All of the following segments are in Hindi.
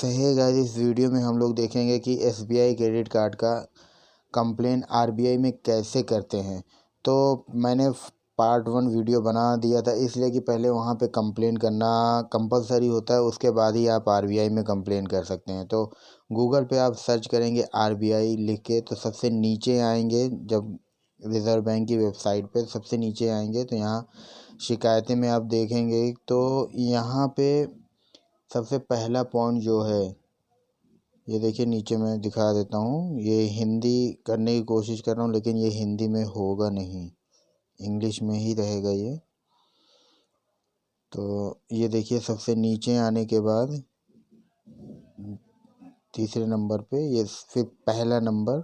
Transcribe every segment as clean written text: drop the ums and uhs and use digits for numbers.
है गाइस, इस वीडियो में हम लोग देखेंगे कि एसबीआई क्रेडिट कार्ड का कंप्लेन आरबीआई में कैसे करते हैं। तो मैंने पार्ट 1 वीडियो बना दिया था, इसलिए कि पहले वहाँ पे कंप्लेन करना कंपलसरी होता है, उसके बाद ही आप आरबीआई में कंप्लेन कर सकते हैं। तो गूगल पे आप सर्च करेंगे आरबीआई लिख के, तो सबसे नीचे आएंगे, जब रिज़र्व बैंक की वेबसाइट पे सबसे नीचे आएंगे तो यहाँ शिकायतें में आप देखेंगे, तो यहाँ पे सबसे पहला पॉइंट जो है, ये देखिए नीचे मैं दिखा देता हूँ। ये हिंदी करने की कोशिश कर रहा हूँ, लेकिन ये हिंदी में होगा नहीं, इंग्लिश में ही रहेगा ये। तो ये देखिए सबसे नीचे आने के बाद तीसरे नंबर पे ये फिर पहला नंबर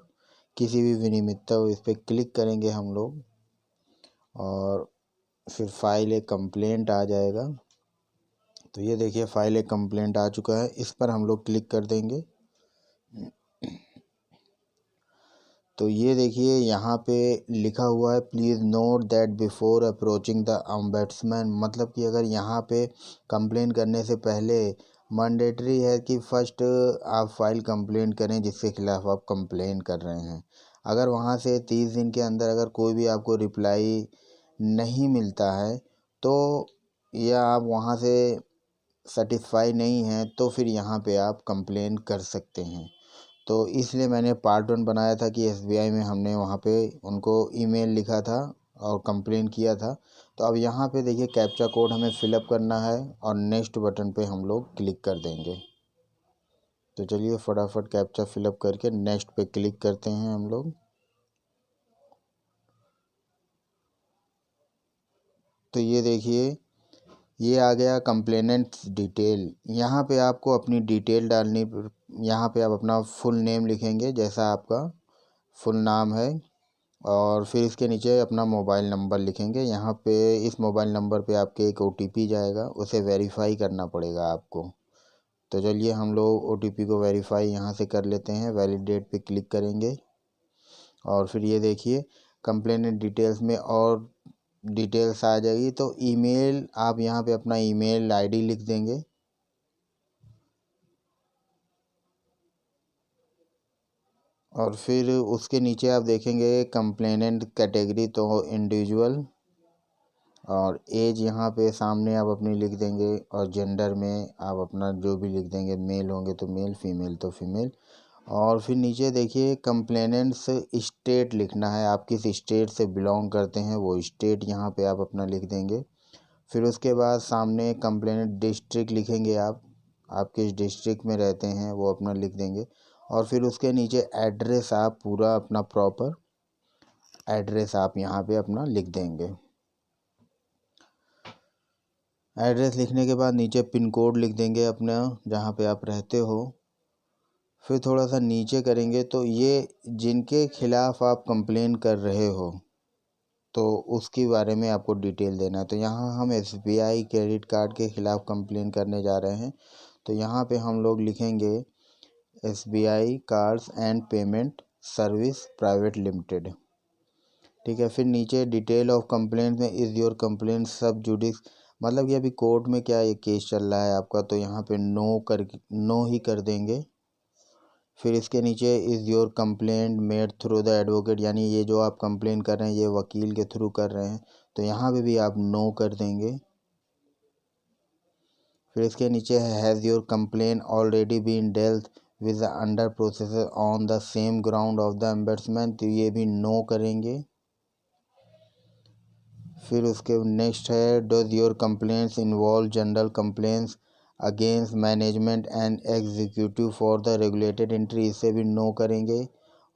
किसी भी विनियमितता हो, इस पर क्लिक करेंगे हम लोग और फिर फाइल एक कंप्लेंट आ जाएगा। तो ये देखिए फाइल एक कंप्लेंट आ चुका है, इस पर हम लोग क्लिक कर देंगे। तो ये देखिए यहाँ पे लिखा हुआ है, please note that before approaching the ombudsman. मतलब कि अगर यहाँ पे कंप्लेन करने से पहले मैंडेटरी है कि फर्स्ट आप फाइल कंप्लेन करें जिसके खिलाफ़ आप कंप्लेन कर रहे हैं। अगर वहाँ से 30 दिन के अंदर अगर कोई भी आपको रिप्लाई नहीं मिलता है, तो या आप वहाँ से सेटिस्फाई नहीं हैं, तो फिर यहाँ पे आप कंप्लेन कर सकते हैं। तो इसलिए मैंने पार्ट 1 बनाया था कि एसबीआई में हमने वहाँ पे उनको ईमेल लिखा था और कंप्लेन किया था। तो अब यहाँ पे देखिए कैप्चा कोड हमें फिलअप करना है और नेक्स्ट बटन पे हम लोग क्लिक कर देंगे। तो चलिए फटाफट कैप्चा फिलअप करके नेक्स्ट पे क्लिक करते हैं हम लोग। तो ये देखिए ये आ गया कंप्लेनेंट्स डिटेल। यहाँ पे आपको अपनी डिटेल डालनी, यहाँ पे आप अपना फुल नेम लिखेंगे जैसा आपका फुल नाम है, और फिर इसके नीचे अपना मोबाइल नंबर लिखेंगे। यहाँ पे इस मोबाइल नंबर पे आपके एक ओटीपी जाएगा, उसे वेरीफाई करना पड़ेगा आपको। तो चलिए हम लोग ओटीपी को वेरीफाई यहाँ से कर लेते हैं। वैलिडेट पे क्लिक करेंगे और फिर ये देखिए कंप्लेनेंट डिटेल्स में और डिटेल्स आ जाएगी। तो ईमेल, आप यहाँ पे अपना ईमेल आईडी लिख देंगे। और फिर उसके नीचे आप देखेंगे कंप्लेनेंट कैटेगरी, तो इंडिविजुअल, और एज यहाँ पे सामने आप अपनी लिख देंगे, और जेंडर में आप अपना जो भी लिख देंगे, मेल होंगे तो मेल, फीमेल तो फीमेल। और फिर नीचे देखिए कंप्लेनेंट्स स्टेट लिखना है, आप किस स्टेट से बिलोंग करते हैं वो स्टेट यहाँ पे आप अपना लिख देंगे। फिर उसके बाद सामने कंप्लेनेंट डिस्ट्रिक्ट लिखेंगे, आप किस डिस्ट्रिक्ट में रहते हैं वो अपना लिख देंगे। और फिर उसके नीचे एड्रेस, आप पूरा अपना प्रॉपर एड्रेस आप यहाँ पे अपना लिख देंगे। एड्रेस लिखने के बाद नीचे पिन कोड लिख देंगे अपना, जहाँ पे आप रहते हो। फिर थोड़ा सा नीचे करेंगे तो ये जिनके खिलाफ़ आप कंप्लेन कर रहे हो, तो उसके बारे में आपको डिटेल देना है। तो यहाँ हम एसबीआई क्रेडिट कार्ड के ख़िलाफ़ कंप्लेन करने जा रहे हैं। तो यहाँ पे हम लोग लिखेंगे SBI cards and payment service private limited, ठीक है। फिर नीचे डिटेल ऑफ कंप्लेंट में इज़ योर कंप्लेंट सब जुडिस, मतलब कि अभी कोर्ट में क्या ये केस चल रहा है आपका, तो यहाँ पे नो ही कर देंगे। फिर इसके नीचे is your complaint made through the advocate, यानी ये जो आप कंप्लेन कर रहे हैं ये वकील के थ्रू कर रहे हैं, तो यहाँ पे भी आप नो कर देंगे। फिर इसके नीचे है has your complain already been dealt with the under process on the same ground of the embezzlement, तो ये भी नो करेंगे। फिर उसके नेक्स्ट है does your complaints involve general complaints against management and executive for the regulated entry, इसे भी नो करेंगे।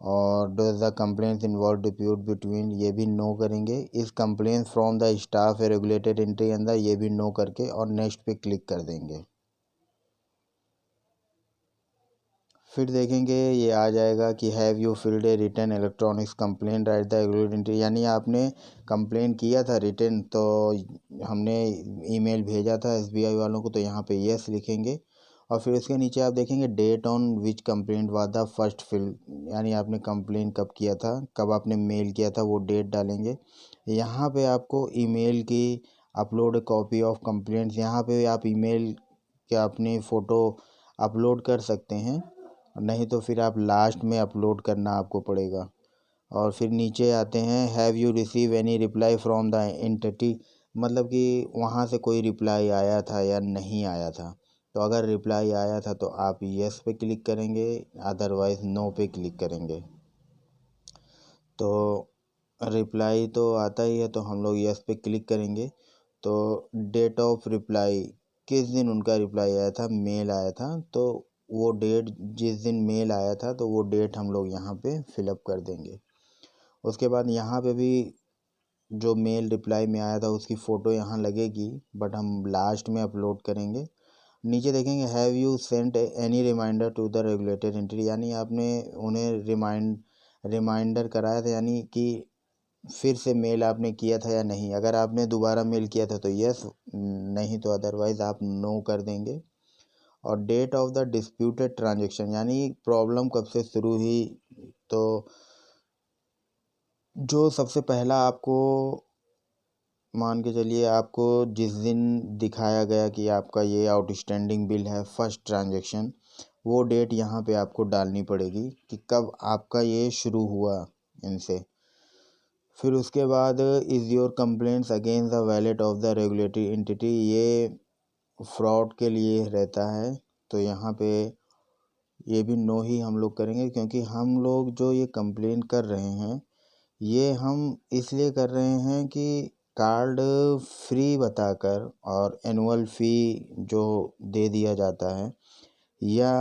और does the complaints involve dispute between, ये भी नो करेंगे। Is complaints from the staff a regulated entry अंदर, ये भी नो करके और नेक्स्ट पे क्लिक कर देंगे। फिर देखेंगे ये आ जाएगा कि have you field A return electronics complaint right the regulated entry, यानी आपने कंप्लेन किया था रिटर्न, तो हमने ईमेल भेजा था एसबीआई वालों को, तो यहाँ पे यस लिखेंगे। और फिर इसके नीचे आप देखेंगे date on which complaint was the first filed, यानी आपने कंप्लेन कब किया था, कब आपने मेल किया था, वो डेट डालेंगे। यहाँ पे आपको ईमेल की अपलोड कॉपी ऑफ कंप्लेंट्स, यहाँ पे आप ईमेल के अपनी फ़ोटो अपलोड कर सकते हैं, नहीं तो फिर आप लास्ट में अपलोड करना आपको पड़ेगा। और फिर नीचे आते हैं, have you receive any reply from the entity, मतलब कि वहाँ से कोई रिप्लाई आया था या नहीं आया था। तो अगर रिप्लाई आया था तो आप यस पे क्लिक करेंगे, अदरवाइज़ नो पे क्लिक करेंगे। तो रिप्लाई तो आता ही है तो हम लोग यस पे क्लिक करेंगे। तो डेट ऑफ रिप्लाई, किस दिन उनका रिप्लाई आया था, मेल आया था, तो वो डेट जिस दिन मेल आया था तो वो डेट हम लोग यहाँ पे फिलअप कर देंगे। उसके बाद यहाँ पे भी जो मेल रिप्लाई में आया था उसकी फ़ोटो यहाँ लगेगी, बट हम लास्ट में अपलोड करेंगे। नीचे देखेंगे, have you sent any reminder to the regulated entity, यानी आपने उन्हें रिमाइंडर कराया था, यानी कि फिर से मेल आपने किया था या नहीं। अगर आपने दोबारा मेल किया था तो यस, नहीं तो अदरवाइज़ आप नो कर देंगे। और date of the disputed transaction, यानी प्रॉब्लम कब से शुरू हुई, तो जो सबसे पहला आपको मान के चलिए, आपको जिस दिन दिखाया गया कि आपका ये आउटस्टैंडिंग बिल है फर्स्ट ट्रांजैक्शन, वो डेट यहाँ पे आपको डालनी पड़ेगी कि कब आपका ये शुरू हुआ इनसे। फिर उसके बाद is your complaints against the wallet of the regulatory entity, ये फ्रॉड के लिए रहता है। तो यहाँ पे ये भी नो ही हम लोग करेंगे, क्योंकि हम लोग जो ये कंप्लेन कर रहे हैं ये हम इसलिए कर रहे हैं कि कार्ड फ्री बताकर और एनुअल फ़ी जो दे दिया जाता है, या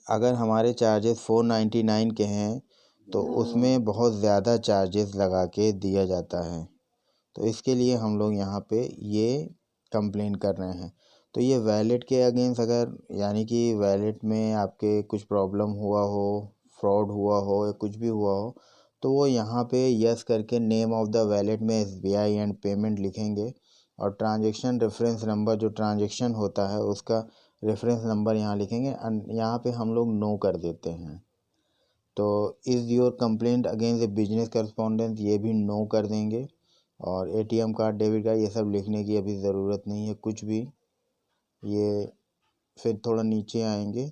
अगर हमारे चार्जेस 499 के हैं तो उसमें बहुत ज़्यादा चार्जेस लगा के दिया जाता है। तो इसके लिए हम लोग यहाँ पे ये कंप्लेन कर रहे हैं। तो ये वैलेट के अगेंस्ट अगर, यानी कि वैलेट में आपके कुछ प्रॉब्लम हुआ हो, फ्रॉड हुआ हो या कुछ भी हुआ हो, तो वो यहाँ पे यस करके नेम ऑफ द वैलेट में SBI एंड पेमेंट लिखेंगे, और ट्रांजैक्शन रेफरेंस नंबर जो ट्रांजैक्शन होता है उसका रेफरेंस नंबर यहाँ लिखेंगे। यहाँ पे हम लोग नो कर देते हैं। तो is your complaint against A business correspondence, ये भी नो कर देंगे। और ATM कार्ड, डेबिट कार्ड, ये सब लिखने की अभी ज़रूरत नहीं है कुछ भी। ये फिर थोड़ा नीचे आएंगे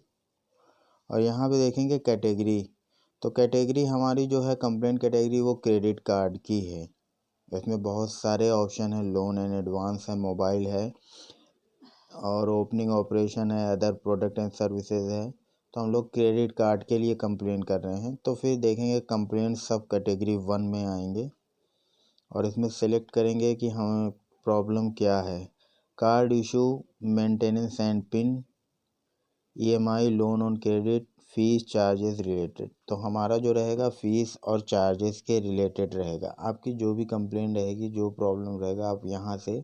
और यहाँ पे देखेंगे कैटेगरी। तो कैटेगरी हमारी जो है कंप्लेंट कैटेगरी वो क्रेडिट कार्ड की है। इसमें बहुत सारे ऑप्शन है, लोन एंड एडवांस है, मोबाइल है, और ओपनिंग ऑपरेशन है, अदर प्रोडक्ट एंड सर्विसेज है। तो हम लोग क्रेडिट कार्ड के लिए कंप्लेन कर रहे हैं। तो फिर देखेंगे कंप्लेंट सब कैटेगरी 1 में आएंगे और इसमें सेलेक्ट करेंगे कि हमें प्रॉब्लम क्या है। Card issue, maintenance and pin, EMI, loan on credit, fees, charges related. तो हमारा जो रहेगा फीस और चार्जेस के रिलेटेड रहेगा। आपकी जो भी कंप्लेंट रहेगी, जो प्रॉब्लम रहेगा, आप यहाँ से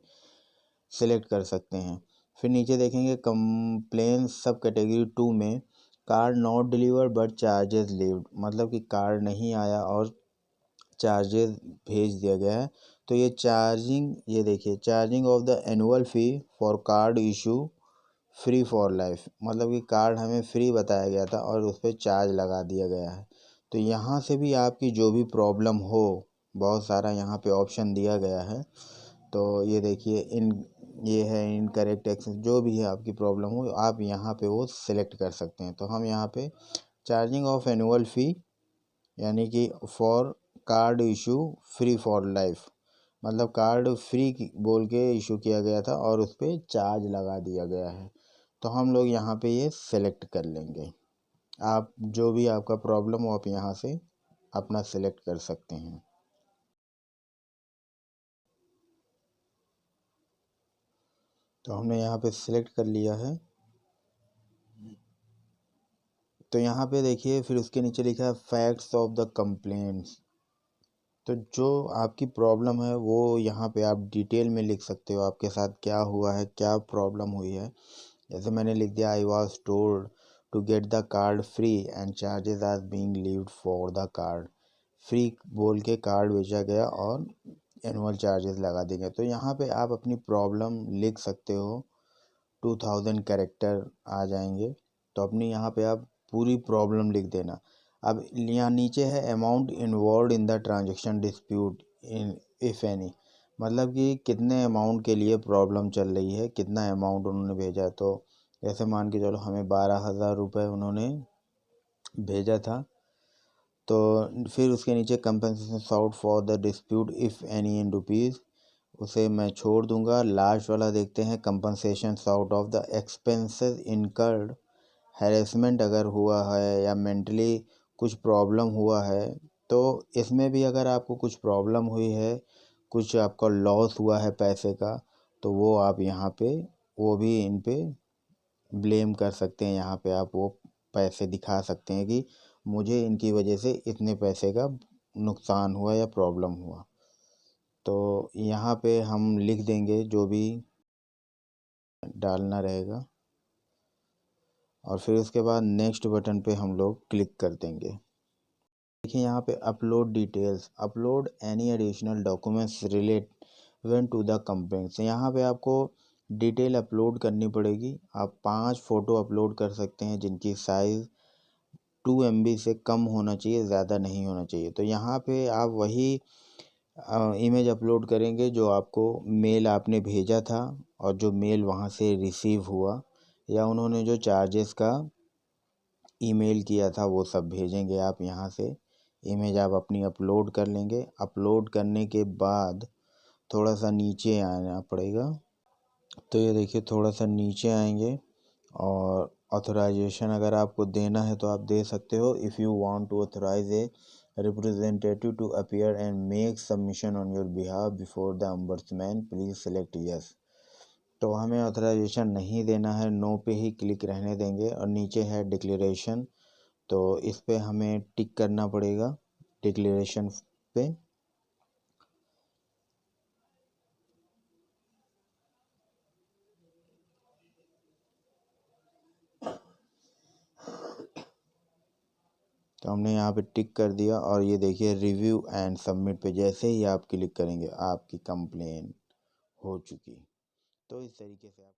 सिलेक्ट कर सकते हैं। फिर नीचे देखेंगे कंप्लेन सब कैटेगरी 2 में, card not deliver but charges levied, मतलब कि कार्ड नहीं आया और चार्जेस भेज दिया गया है। तो ये चार्जिंग, ये देखिए, charging of the annual fee for card issue free for life, मतलब कि कार्ड हमें फ्री बताया गया था और उस पर चार्ज लगा दिया गया है। तो यहाँ से भी आपकी जो भी प्रॉब्लम हो, बहुत सारा यहाँ पे ऑप्शन दिया गया है। तो ये देखिए, ये है इनकरेक्ट एक्सेस, जो भी है आपकी प्रॉब्लम हो आप यहाँ पे वो सिलेक्ट कर सकते हैं। तो हम यहाँ पे चार्जिंग ऑफ एनुअल फ़ी, यानी कि for card issue free for life, मतलब कार्ड फ्री बोल के इशू किया गया था और उस पर चार्ज लगा दिया गया है। तो हम लोग यहाँ पे ये सेलेक्ट कर लेंगे। आप जो भी आपका प्रॉब्लम हो आप यहाँ से अपना सेलेक्ट कर सकते हैं। तो हमने यहाँ पे सिलेक्ट कर लिया है। तो यहाँ पे देखिए, फिर उसके नीचे लिखा है फैक्ट्स ऑफ द कंप्लेंट्स। तो जो आपकी प्रॉब्लम है वो यहाँ पे आप डिटेल में लिख सकते हो, आपके साथ क्या हुआ है, क्या प्रॉब्लम हुई है। जैसे मैंने लिख दिया, I was told to get the card free and charges are being levied for the card. Free बोल के कार्ड बेचा गया और एनुअल चार्जेस लगा देंगे। तो यहाँ पे आप अपनी प्रॉब्लम लिख सकते हो, 2000 कैरेक्टर आ जाएंगे। तो अपनी यहाँ पे आप पूरी प्रॉब्लम लिख देना। अब यहाँ नीचे है amount involve in the transaction dispute in if any, मतलब कि कितने अमाउंट के लिए प्रॉब्लम चल रही है, कितना अमाउंट उन्होंने भेजा। तो जैसे मान के चलो हमें 12,000 रुपये उन्होंने भेजा था, तो फिर उसके नीचे compensation sought for the dispute if any in rupees, उसे मैं छोड़ दूंगा। लास्ट वाला देखते हैं, compensation sought of the expenses incurred, harassment अगर हुआ है या मेंटली कुछ प्रॉब्लम हुआ है, तो इसमें भी अगर आपको कुछ प्रॉब्लम हुई है, कुछ आपका लॉस हुआ है पैसे का, तो वो आप यहाँ पे वो भी इन पे ब्लेम कर सकते हैं। यहाँ पे आप वो पैसे दिखा सकते हैं कि मुझे इनकी वजह से इतने पैसे का नुकसान हुआ या प्रॉब्लम हुआ। तो यहाँ पे हम लिख देंगे जो भी डालना रहेगा, और फिर उसके बाद नेक्स्ट बटन पे हम लोग क्लिक कर देंगे। देखिए यहाँ पे upload details, upload any additional documents relevant to the complaint. से यहाँ पे आपको डिटेल अपलोड करनी पड़ेगी। आप 5 फ़ोटो अपलोड कर सकते हैं जिनकी साइज़ 2 MB से कम होना चाहिए, ज़्यादा नहीं होना चाहिए। तो यहाँ पे आप वही इमेज अपलोड करेंगे जो आपको मेल आपने भेजा था, और जो मेल वहाँ से रिसीव हुआ, या उन्होंने जो चार्जेस का ईमेल किया था वो सब भेजेंगे आप यहाँ से। इमेज आप अपनी अपलोड कर लेंगे। अपलोड करने के बाद थोड़ा सा नीचे आना पड़ेगा। तो ये देखिए थोड़ा सा नीचे आएंगे, और ऑथराइजेशन अगर आपको देना है तो आप दे सकते हो। If you want to authorize a representative to appear and make submission on your behalf before the ombudsman please select yes. तो हमें ऑथराइजेशन नहीं देना है, नो पे ही क्लिक रहने देंगे। और नीचे है डिक्लेरेशन, तो इस पे हमें टिक करना पड़ेगा डिक्लेरेशन पे। तो हमने यहाँ पे टिक कर दिया, और ये देखिए रिव्यू एंड सबमिट पे जैसे ही आप क्लिक करेंगे आपकी कंप्लेन हो चुकी। तो इस तरीके से आप